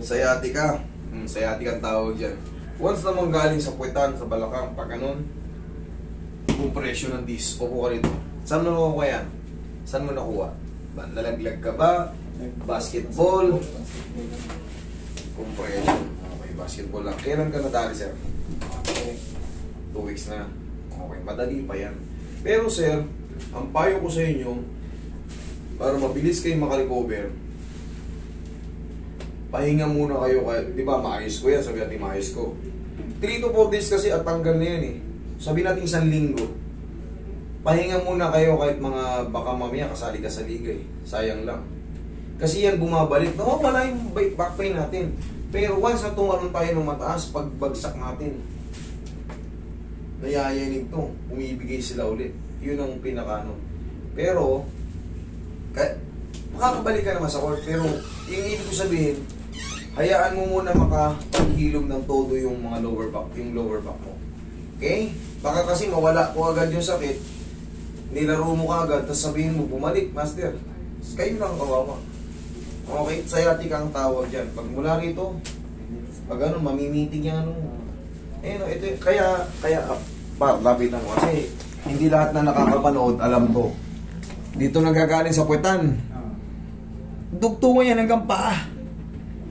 Sciatica. Sciatica ang tawag dyan. Once naman galing sa puwetan, sa balakang, pag ganun, compression ng disc. Upo ka rito. Saan mo nakuha yan? Saan mo nakuha? Nalaglag ka ba? Basketball? Compression. Okay, basketball lang. Kailan ka nadali, sir? 2 weeks na. Okay, madali pa yan. Pero sir, ang payo ko sa inyo, para mabilis kayo makarecover, pahinga muna kayo. Di ba, maayos ko yan. Sabi natin, maayos ko. 3 to 4 days kasi at tanggal na yan eh. Sabi natin 1 linggo. Pahinga muna kayo kahit mga baka mamaya kasali ka sa liga eh. Sayang lang. Kasi yan bumabalik. Wala yung back pain natin. Pero once na tumalon tayo ng mataas, pagbagsak natin, nayayanig to. Umibigay sila ulit. Yun ang pinakano. Pero, makakabalik ka naman sa court. Pero, yung ibig ko sabihin, hayaan mo muna makapaghilom ng todo yung mga lower back mo. Okay? Baka kasi mawala ko agad yung sakit, nilaro mo ka agad, tapos sabihin mo, bumalik, master. Kayo lang kawawa. Okay? Sciatica ang tawag dyan. Pag mula rito, pag ano, mamimitig yung ano. Eh, no, ito, kaya, lapitan mo. Kasi, hindi lahat na nakakapanood, alam ko. Dito nagagaling sa puwetan. Dugtungan yan hanggang paa.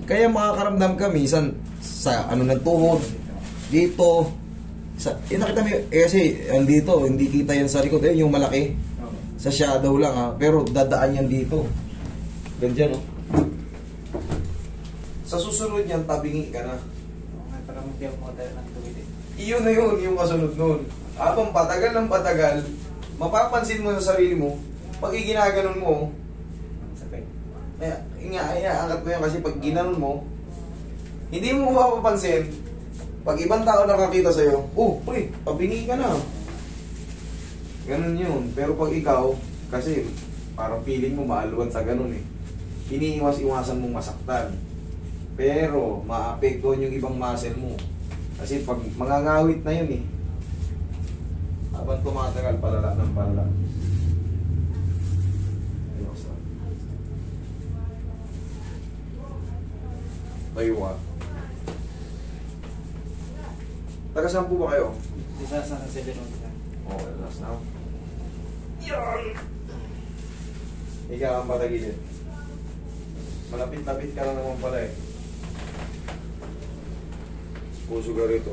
Kaya makakaramdam ka minsan sa ano ng tuhod, dito, nakita mo kasi dito, hindi kita yan sa likod, yung malaki, sa shadow lang ha, pero dadaan yan dito. Ganyan oh. Sa susunod yan, tabingi ka na. Iyon na yun, yung kasunod nun. Habang patagal ng patagal, mapapansin mo sa sarili mo, pag iginaganon mo, angat mo yan kasi pag ginanon mo, hindi mo mapapansin. Pag ibang tao nakakita sa'yo, pre, pabingi ka na. Ganun yun. Pero pag ikaw, kasi parang feeling mo maaluan sa ganun eh. Iniiwas-iwasan mong masaktan. Pero maapektuhan yung ibang muscle mo. Kasi pag mangangawit na yun eh. Habang tumatagal, palala ng palala. Tayo ka. Taga saan po ba kayo? Isa sa Cebu. Okay, last now. Yan! Ikaw ang patagilid. Malapit-lapit ka lang naman pala eh. Puso ka rito.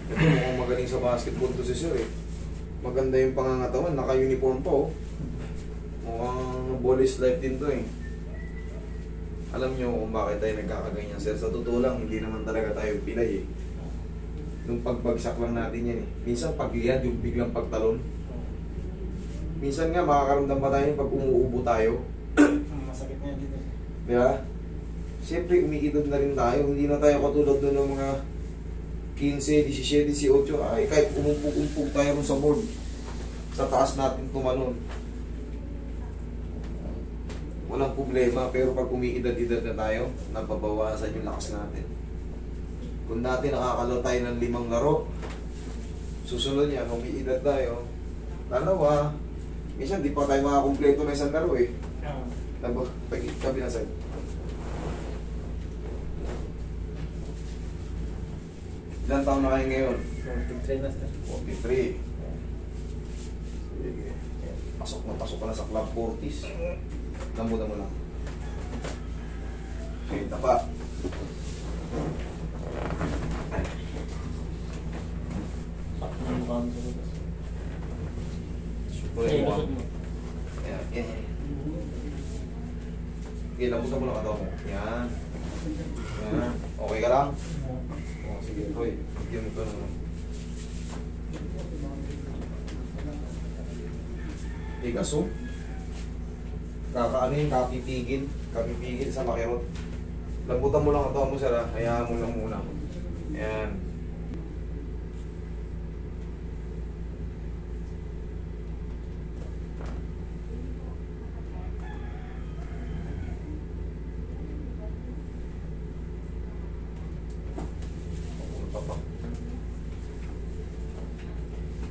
Ito mukhang magaling sa basketball to si sir eh. Maganda yung pangangatawan, naka-uniform pa oh. Mukhang ball is life din to eh. Alam nyo kung bakit tayo nagkakaganyan sir. Sa totoo lang, hindi naman talaga tayo pilay eh. Nung pagbagsak lang natin yan eh. Minsan pagliyad, yung biglang pagtalon. Minsan nga makakaramdam pa tayo pag umuubo tayo. Masakit nga dito. Diba? Siyempre umiidad na rin tayo. Hindi na tayo katulad doon ng mga 15, 17, 18. Ay, kahit umumpog tayo sa board. Sa taas natin tumalon. Walang problema, pero pag umiidad-idad na tayo, nababawasan yung lakas natin. Kung dati nakakalaro tayo ng 5 laro, susunod niya, kung umiidad tayo, dalawa, minsan di pa tayo makakompleto na isang laro eh. Kabinasag. Ilan taon na kayo ngayon? 43 na sir. 43. Sige. Pasok ka na sa club 40s. Namuda mo lang. Okay, tapa. Ayan. Okay, lamutan mo lang ito mo. Yan. Yan. Okay ka lang? O, sige, Roy. Bigyan mo ito naman. Tigas, oh. Kakaano yung kapipigil sa makirot. Lambutan mo lang ito mo sir ha. Hayaan mo lang muna. Ayan.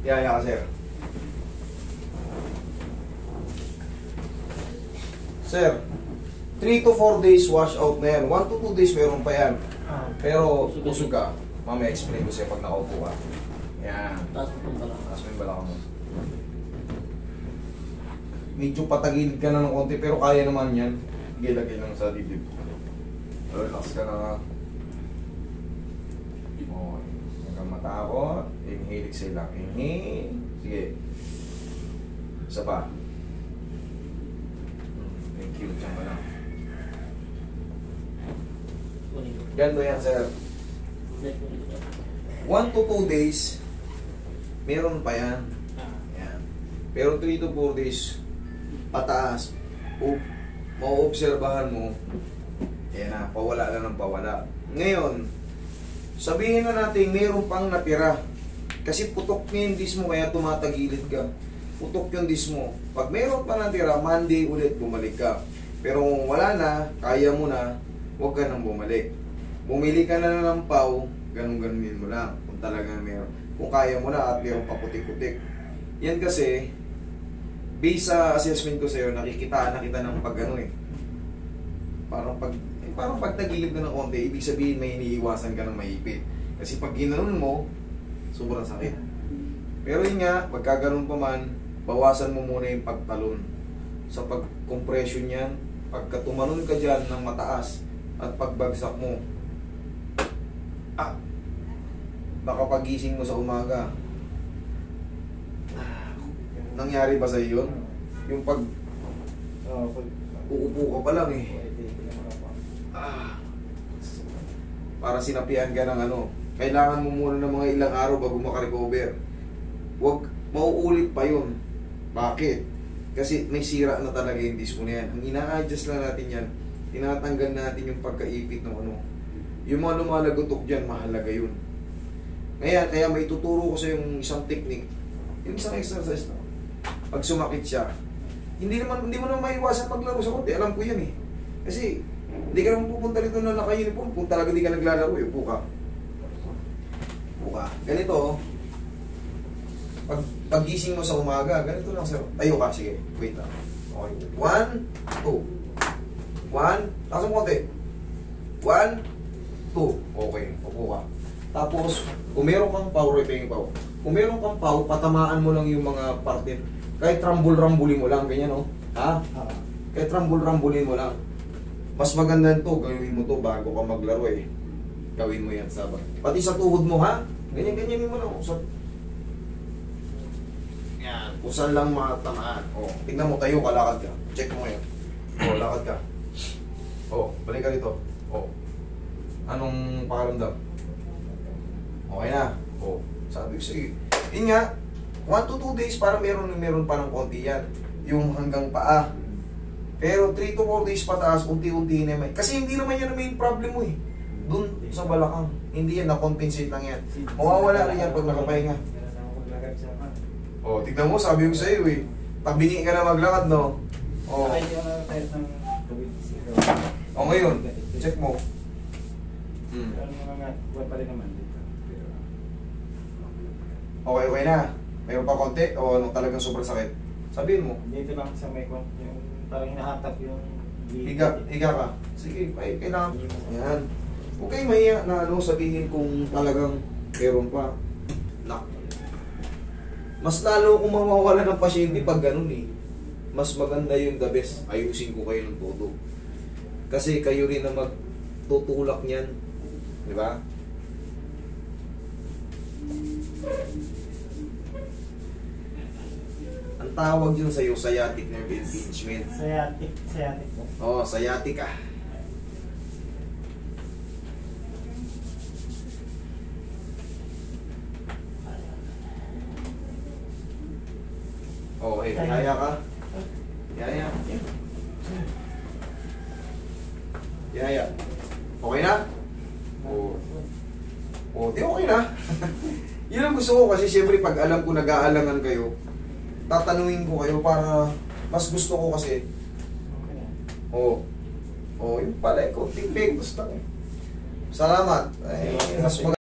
Yaya ka sir. Sir, 3 to 4 days wash out na yan. 1 to 2 days meron pa yan. Ah. Pero usog ka. Mamaya explain ko sa'yo pag nakaupo ka. Yan. Taas mo itong balak. Taas mo yung balakang mo. Medyo patagilid ka na ng konti pero kaya naman yan. Gilagay lang sa dibdib. Relax ka na. Okay. Huwag kang matakot. Inhale, exhale lang. Inhale. Sige. Isa pa. Thank you. Diyan ka lang. Ganito yan, sir. 1 to 2 days, meron pa yan. Yan. Pero 3 to 4 days, pataas. Mauobserbahan mo, yan na, pawala na ng pawala. Ngayon, sabihin na natin, meron pang natira. Kasi putok niya yung disc mo, kaya tumatagilid ka. Putok yung disc mo. Pag meron pa natira, Monday ulit, bumalik ka. Pero kung wala na, kaya mo na, huwag ka nang bumalik. Bumili ka na ng pau, ganun-ganunin mo lang. Kung talaga meron. Kung kaya mo na at meron pa putik-putik. Yan kasi, based sa assessment ko sa'yo, nakikitaan na kita ng pag ano eh. Parang pag nagilid na ng konti, ibig sabihin may iniiwasan ka ng maipit. Kasi pag ginanon mo, sobrang sakit. Pero yun nga, pagka ganun pa man, bawasan mo muna yung pagtalon. Sa pag-compression yan, pagka tumalon ka dyan ng mataas, at pagbagsak mo, baka pagising mo sa umaga, nangyari ba sa iyo yun? Yung pag uupo ka pa lang eh. Para sinapian ka ng ano, kailangan mo muna ng mga ilang araw bago makarecover. Huwag, mauulit pa yun. Bakit? Kasi may sira na talaga yung disc mo na yan. Ang ina-adjust lang natin yan, tinatanggal natin yung pagkaipit ng ano. Yung mga lumalagotok dyan, mahalaga yun. Kaya may tuturo ko sa yung isang technique, yung isang exercise na. Pag sumakit siya, hindi mo naman maiwasan maglaro sa konti. Alam ko yan eh. Kasi hindi ka naman pupunta rito na naka-uniform kung talaga di ka naglalaro, upo ka. Upo ka. Ganito, pag-gising mo sa umaga, ganito lang sir. Tayo ka, sige. Wait lang. Okay. 1, 2. 1, taas mo konti. 1, 2. Okay, upo ka. Tapos, kung meron kang pau, repaying pau. Kung meron kang pau, patamaan mo lang yung mga parte. Kahit rambul-rambulin mo lang, ganyan o. Ha? Kahit rambul-rambulin mo lang. Mas maganda to, gawin mo to bago ka maglaro eh. Gawin mo yan sabay. Pati sa tuhod mo ha, ganyan-ganyanin mo lang. Yan, kung saan lang matamaan. O, tignan mo tayo, kalakad ka. Check mo yan. O, lakad ka. O, balik ka dito. O, anong pakaramdam? Okay na. O, sabi ko sa'yo. Yun nga, 1 to 2 days para meron pa ng konti yan. Yung hanggang paa. Pero 3 to 4 days pataas, unti-unti na may. Kasi hindi naman yan ang main problem mo eh. Doon sa balakang. Hindi yan, na-compensate lang yan. Mawawala rin yan pag nakapahinga. O, tignan mo, sabi ko sa'yo eh. Pabingi ka na maglakad, no? O. O, ngayon, check mo. Okay na. Mayroon pa konti o ano talagang sobrang sakit? Sabihin mo. Dito lang sa may yung parang hinahatap yung Higa ka. Sige, kailangan. Yan. Huwag kayo mahiya na ano, sabihin kung talagang meron pa. Mas lalo kung mawawala ng pasyente pag ganun eh. Mas maganda yung the best. Ayusin ko kayo ng todo. Kasi kayo rin na magtutulak niyan. Di ba? Ang tawag yun sa'yo, sciatic nerve impingement. Sciatic po. Oo, sciatic ah. Okay, kaya ka? Yaya. Yaya. Okay na? Oo. Oo, di okay na. Yun ang gusto ko kasi siyempre pag alam ko nag-aalangan kayo, tatanungin ko kayo para mas gusto ko kasi. Oo. Oo, yung pala, konting pegos lang eh. Salamat. Ay, mas